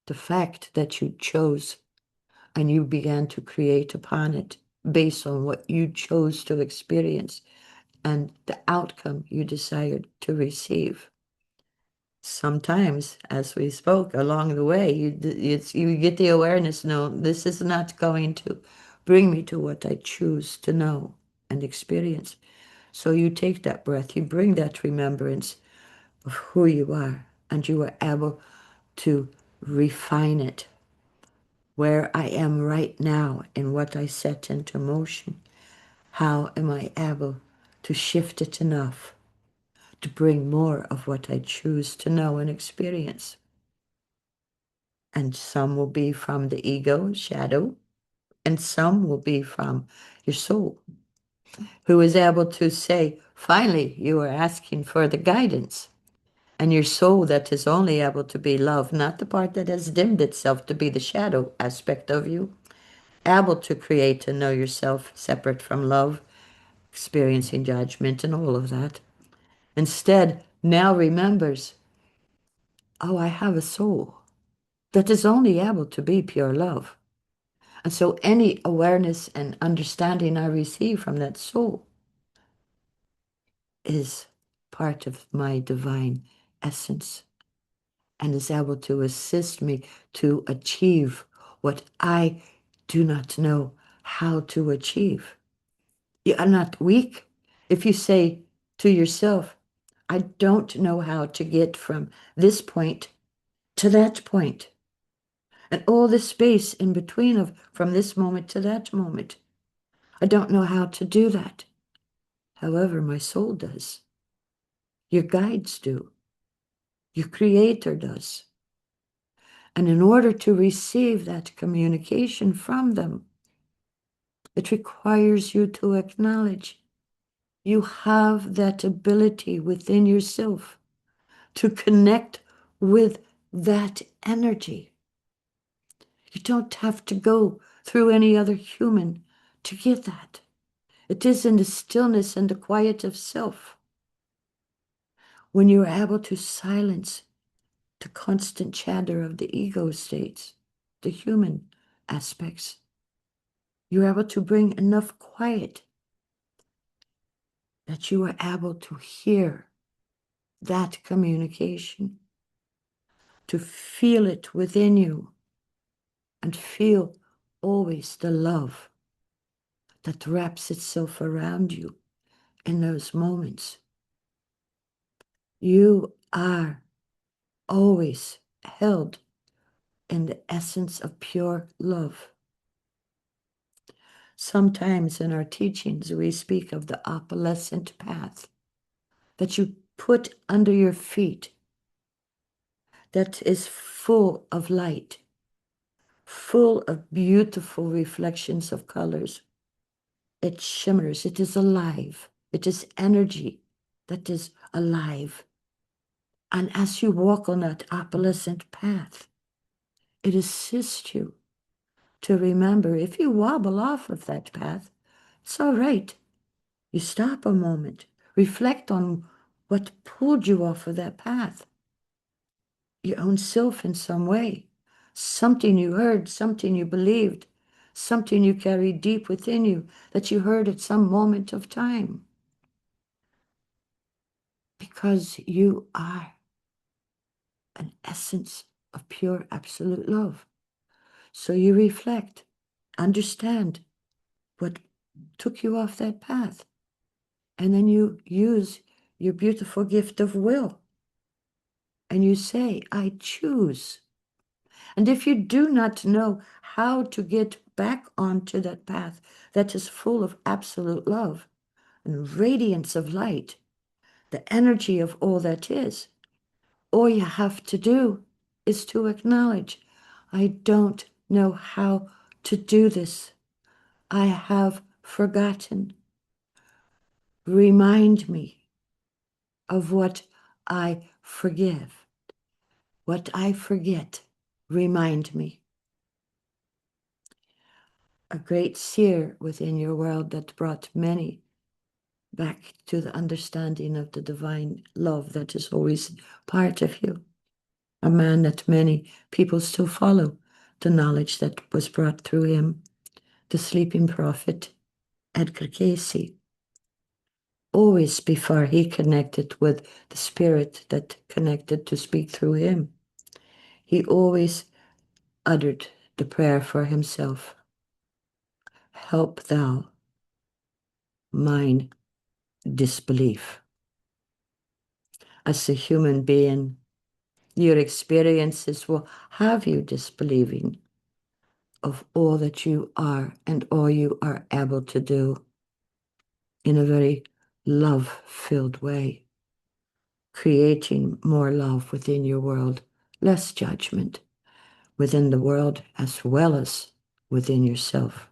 The fact that you chose and you began to create upon it based on what you chose to experience and the outcome you desired to receive. Sometimes, as we spoke along the way, you get the awareness, no, this is not going to bring me to what I choose to know and experience. So you take that breath, you bring that remembrance of who you are, and you are able to refine it. Where I am right now in what I set into motion, how am I able to shift it enough to bring more of what I choose to know and experience? And some will be from the ego, shadow, and some will be from your soul, who is able to say, finally, you are asking for the guidance. And your soul that is only able to be love, not the part that has dimmed itself to be the shadow aspect of you, able to create and know yourself separate from love, experiencing judgment and all of that. Instead, now remembers, oh, I have a soul that is only able to be pure love. And so any awareness and understanding I receive from that soul is part of my divine essence and is able to assist me to achieve what I do not know how to achieve. You are not weak if you say to yourself, I don't know how to get from this point to that point, and all the space in between of from this moment to that moment. I don't know how to do that. However, my soul does. Your guides do. Your creator does. And in order to receive that communication from them, it requires you to acknowledge you have that ability within yourself to connect with that energy. You don't have to go through any other human to get that. It is in the stillness and the quiet of self when you're able to silence the constant chatter of the ego states, the human aspects. You're able to bring enough quiet that you are able to hear that communication, to feel it within you, and feel always the love that wraps itself around you in those moments. You are always held in the essence of pure love. Sometimes in our teachings, we speak of the opalescent path that you put under your feet that is full of light, full of beautiful reflections of colors. It shimmers, it is alive, it is energy that is alive. And as you walk on that opalescent path, it assists you to remember if you wobble off of that path, it's all right. You stop a moment, reflect on what pulled you off of that path, your own self in some way, something you heard, something you believed, something you carried deep within you that you heard at some moment of time. Because you are an essence of pure absolute love. So you reflect, understand what took you off that path. And then you use your beautiful gift of will. And you say, I choose. And if you do not know how to get back onto that path that is full of absolute love and radiance of light, the energy of all that is, all you have to do is to acknowledge, I don't know how to do this. I have forgotten. Remind me of what I forgive. What I forget, remind me. A great seer within your world that brought many back to the understanding of the divine love that is always part of you. A man that many people still follow, the knowledge that was brought through him, the sleeping prophet, Edgar Cayce. Always before he connected with the spirit that connected to speak through him, he always uttered the prayer for himself. Help thou mine disbelief. As a human being, your experiences will have you disbelieving of all that you are and all you are able to do in a very love-filled way, creating more love within your world, less judgment within the world as well as within yourself.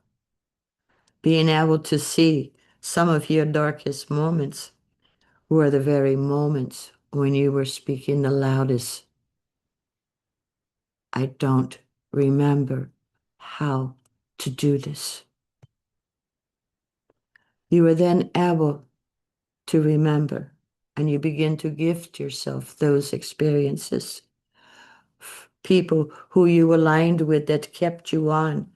Being able to see some of your darkest moments were the very moments when you were speaking the loudest. I don't remember how to do this. You are then able to remember, and you begin to gift yourself those experiences. People who you aligned with that kept you on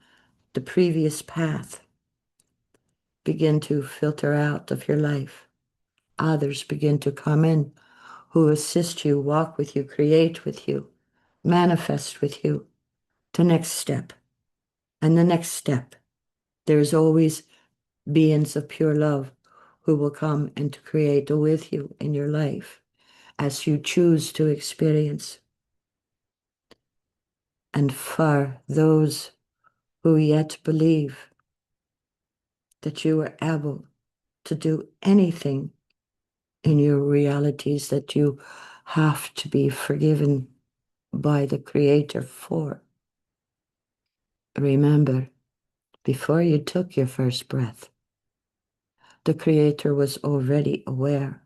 the previous path begin to filter out of your life. Others begin to come in who assist you, walk with you, create with you, manifest with you. The next step and the next step. There's always beings of pure love who will come and to create with you in your life as you choose to experience. And for those who yet believe that you are able to do anything in your realities that you have to be forgiven by the Creator for, remember, before you took your first breath, the Creator was already aware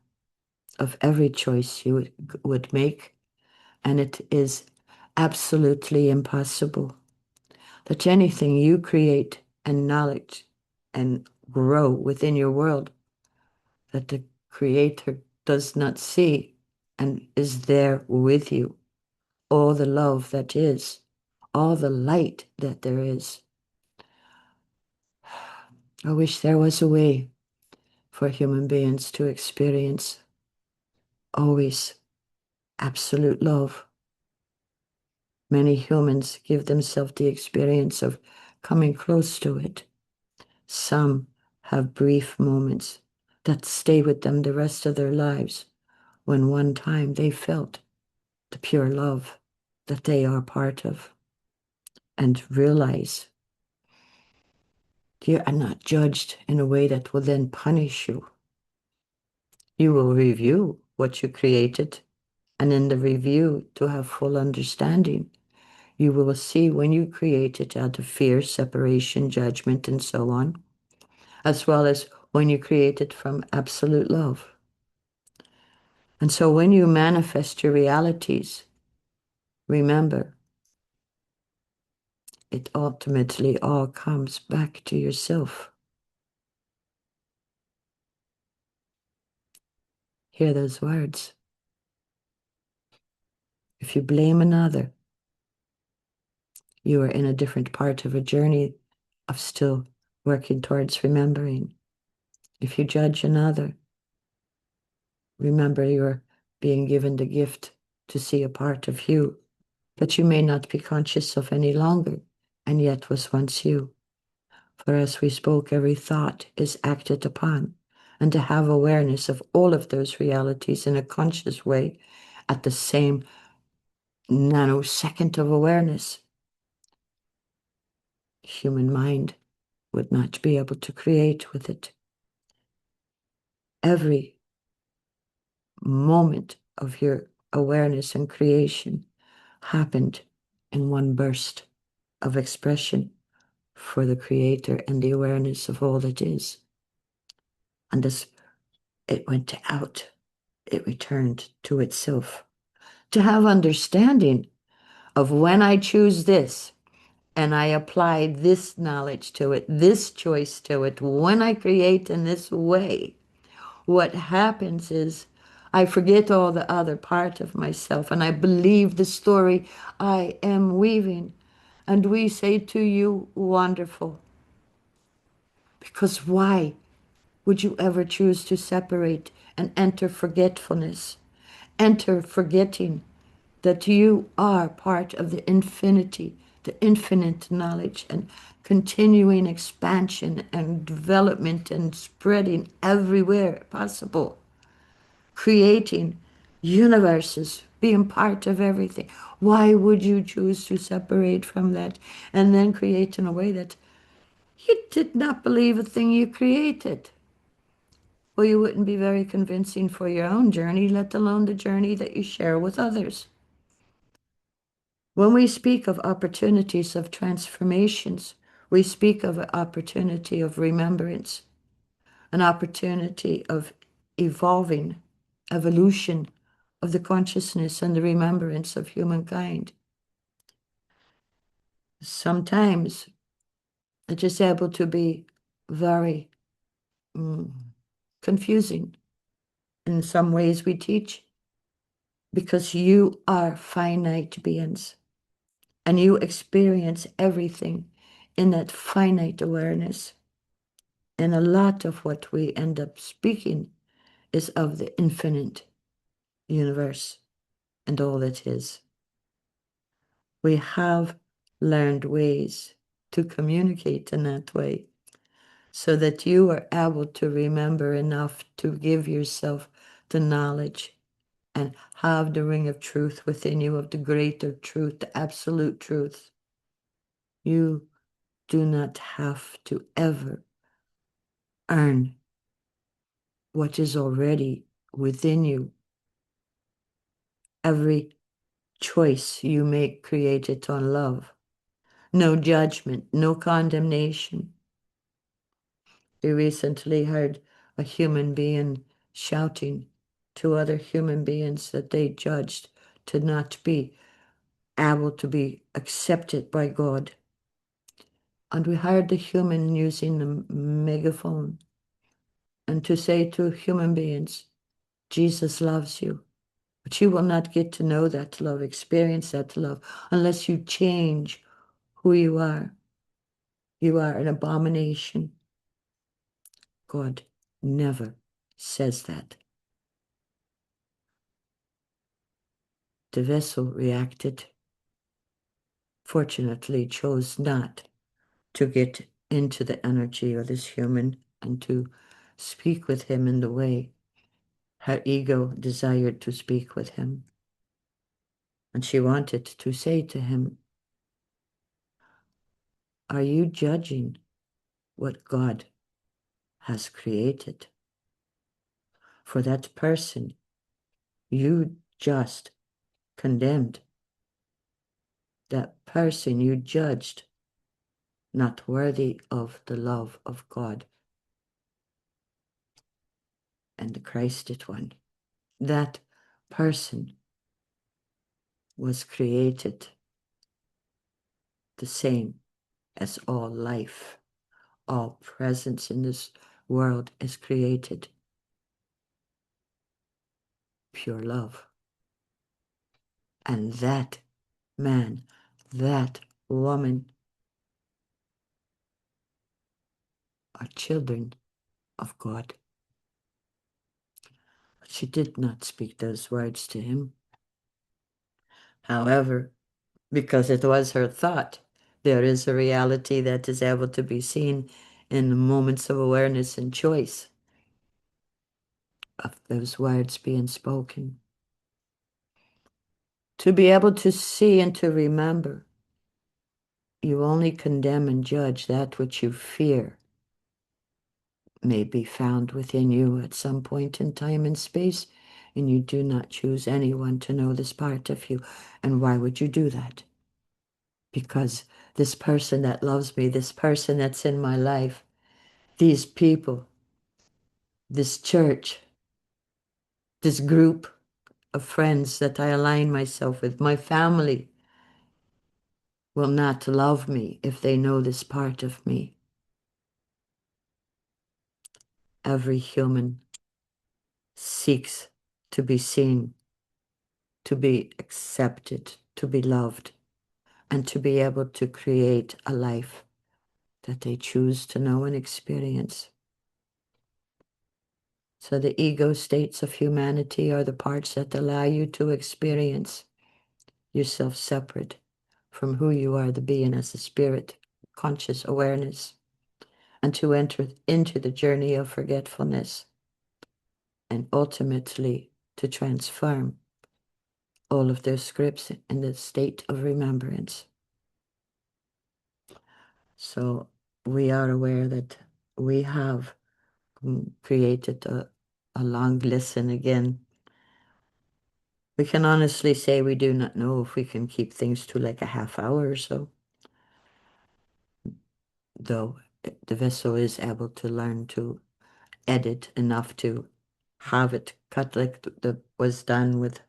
of every choice you would make, and it is absolutely impossible that anything you create and knowledge and grow within your world that the Creator does not see and is there with you. All the love that is, all the light that there is. I wish there was a way for human beings to experience always absolute love. Many humans give themselves the experience of coming close to it. Some have brief moments that stay with them the rest of their lives when one time they felt the pure love that they are part of and realize you are not judged in a way that will then punish you. You will review what you created, and in the review, to have full understanding, you will see when you created out of fear, separation, judgment, and so on, as well as when you created from absolute love. And so when you manifest your realities, remember, it ultimately all comes back to yourself. Hear those words. If you blame another, you are in a different part of a journey of still working towards remembering. If you judge another, remember you're being given the gift to see a part of you that you may not be conscious of any longer, and yet was once you. For as we spoke, every thought is acted upon. And to have awareness of all of those realities in a conscious way at the same nanosecond of awareness, human mind would not be able to create with it. Every moment of your awareness and creation happened in one burst of expression for the Creator and the awareness of all that is. And as it went out, it returned to itself. To have understanding of when I choose this and I apply this knowledge to it, this choice to it, when I create in this way, what happens is I forget all the other part of myself and I believe the story I am weaving. And we say to you, wonderful. Because why would you ever choose to separate and enter forgetfulness? Enter forgetting that you are part of the infinity, the infinite knowledge and continuing expansion and development and spreading everywhere possible, creating universes, being part of everything. Why would you choose to separate from that and then create in a way that you did not believe a thing you created? Well, you wouldn't be very convincing for your own journey, let alone the journey that you share with others. When we speak of opportunities of transformations, we speak of an opportunity of remembrance, an opportunity of evolving, evolution of the consciousness and the remembrance of humankind. Sometimes it is able to be very confusing. In some ways we teach, because you are finite beings and you experience everything in that finite awareness. And a lot of what we end up speaking is of the infinite universe and all that is. We have learned ways to communicate in that way so that you are able to remember enough to give yourself the knowledge and have the ring of truth within you of the greater truth, the absolute truth. You do not have to ever earn what is already within you. Every choice you make created on love. No judgment, no condemnation. We recently heard a human being shouting to other human beings that they judged to not be able to be accepted by God. And we heard the human using the megaphone and to say to human beings, Jesus loves you. But you will not get to know that love, experience that love, unless you change who you are. You are an abomination. God never says that. The vessel reacted, fortunately chose not to get into the energy of this human and to speak with him in the way her ego desired to speak with him. And she wanted to say to him, are you judging what God has created? For that person you just condemned, that person you judged not worthy of the love of God and the Christed one. That person was created the same as all life. All presence in this world is created pure love. And that man, that woman are children of God. But she did not speak those words to him. However, because it was her thought, There is a reality that is able to be seen in the moments of awareness and choice of those words being spoken. To be able to see and to remember, you only condemn and judge that which you fear may be found within you at some point in time and space, and you do not choose anyone to know this part of you. And why would you do that? Because this person that loves me, this person that's in my life, these people, this church, this group of friends that I align myself with, my family, will not love me if they know this part of me. Every human seeks to be seen, to be accepted, to be loved, and to be able to create a life that they choose to know and experience. So the ego states of humanity are the parts that allow you to experience yourself separate from who you are, the being as a spirit, conscious awareness, and to enter into the journey of forgetfulness, and ultimately to transform all of their scripts in the state of remembrance. So we are aware that we have created a long listen again. We can honestly say we do not know if we can keep things to like a half hour or so, though the vessel is able to learn to edit enough to have it cut like the was done with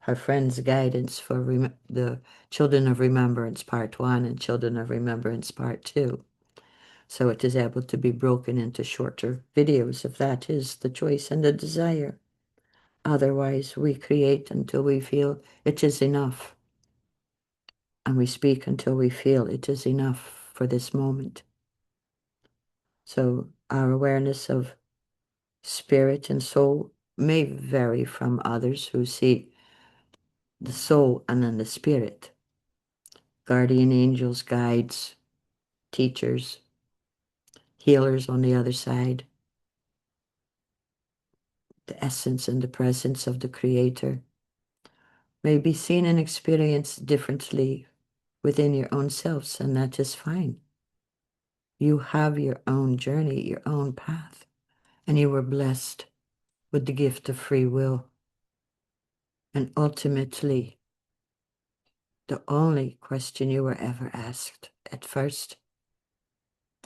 her friend's guidance for the Children of Remembrance Part 1 and Children of Remembrance Part 2. So it is able to be broken into shorter videos if that is the choice and the desire. Otherwise, we create until we feel it is enough. And we speak until we feel it is enough for this moment. So our awareness of spirit and soul may vary from others who see the soul and then the spirit. Guardian angels, guides, teachers, healers on the other side. The essence and the presence of the Creator may be seen and experienced differently within your own selves, and that is fine. You have your own journey, your own path, and you were blessed with the gift of free will. And ultimately, the only question you were ever asked at first,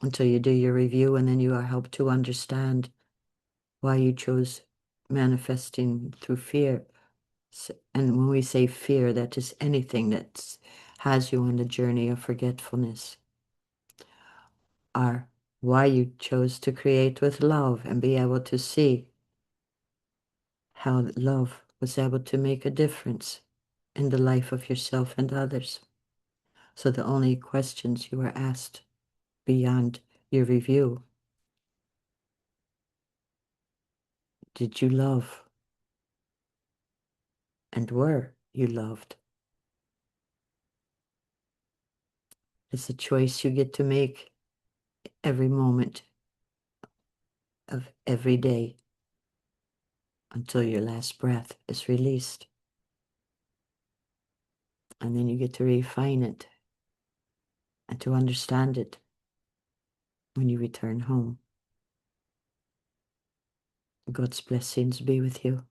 until you do your review and then you are helped to understand why you chose manifesting through fear. And when we say fear, that is anything that has you on the journey of forgetfulness, or why you chose to create with love and be able to see how love was able to make a difference in the life of yourself and others. So the only questions you were asked beyond your review: did you love? And were you loved? It's a choice you get to make every moment of every day until your last breath is released. And then you get to refine it and to understand it when you return home. God's blessings be with you.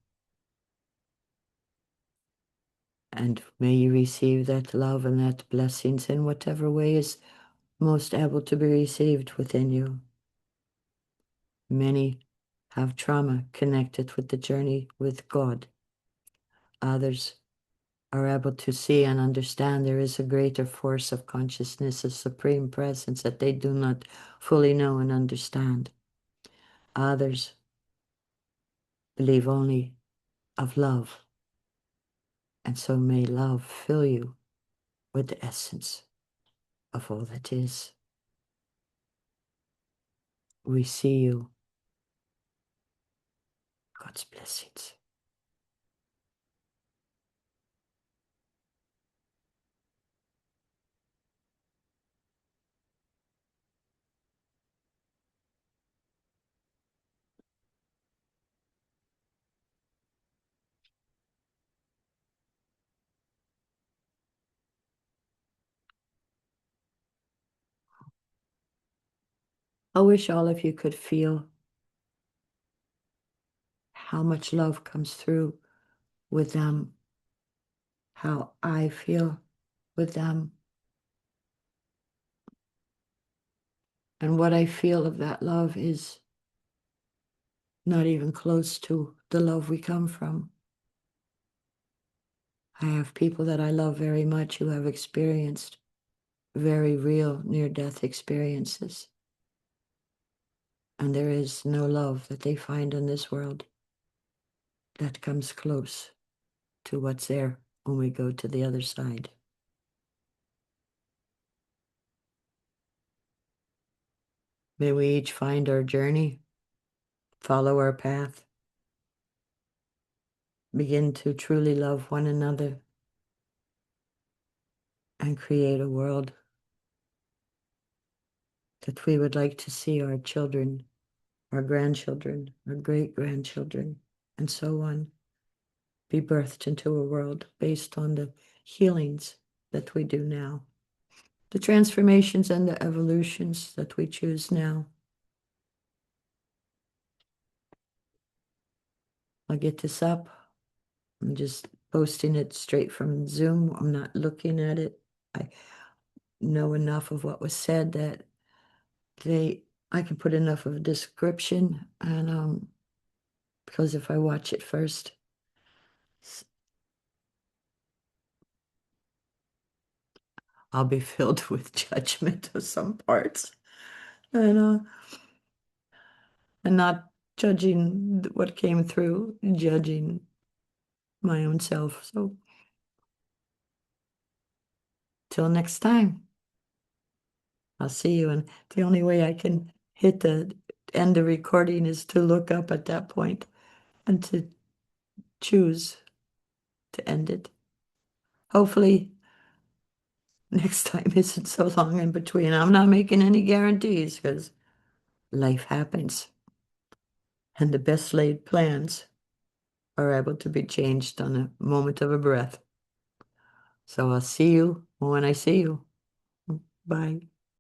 And may you receive that love and that blessings in whatever way is most able to be received within you. Many have trauma connected with the journey with God. Others are able to see and understand there is a greater force of consciousness, a supreme presence that they do not fully know and understand. Others believe only of love, and so may love fill you with the essence of all that is. We see you. God's blessings. I wish all of you could feel how much love comes through with them, how I feel with them, and what I feel of that love is not even close to the love we come from. I have people that I love very much who have experienced very real near-death experiences, and there is no love that they find in this world that comes close to what's there when we go to the other side. May we each find our journey, follow our path, begin to truly love one another, and create a world that we would like to see our children, our grandchildren, our great-grandchildren, and so on, be birthed into a world based on the healings that we do now, the transformations and the evolutions that we choose now. I'll get this up. I'm just posting it straight from Zoom. I'm not looking at it. I know enough of what was said that I can put enough of a description, and because if I watch it first, I'll be filled with judgment of some parts, and not judging what came through, judging my own self. So till next time, I'll see you. And the only way I can hit the end the recording is to look up at that point and to choose to end it. Hopefully next time isn't so long in between. I'm not making any guarantees because life happens, and the best laid plans are able to be changed on a moment of a breath. So I'll see you when I see you. Bye.